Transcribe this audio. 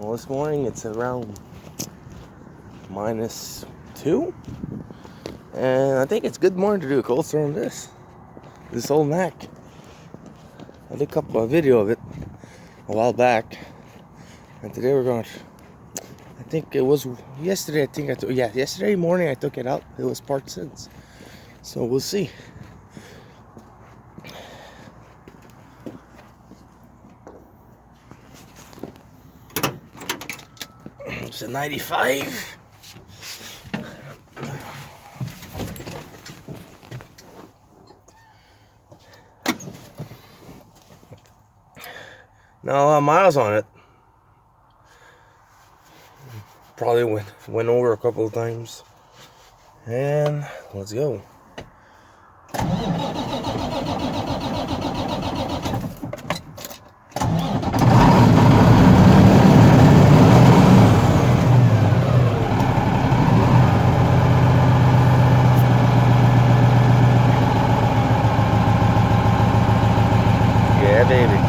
Well, this morning it's around -2, and I think it's good morning to do a cold store on this old Mack. I did a video of it a while back, and today we're going. I think it was yesterday. Yesterday morning I took it out. It was parked since, so we'll see. It's a 95. Not a lot of miles on it. Probably went over a couple of times. And let's go. Yeah, baby.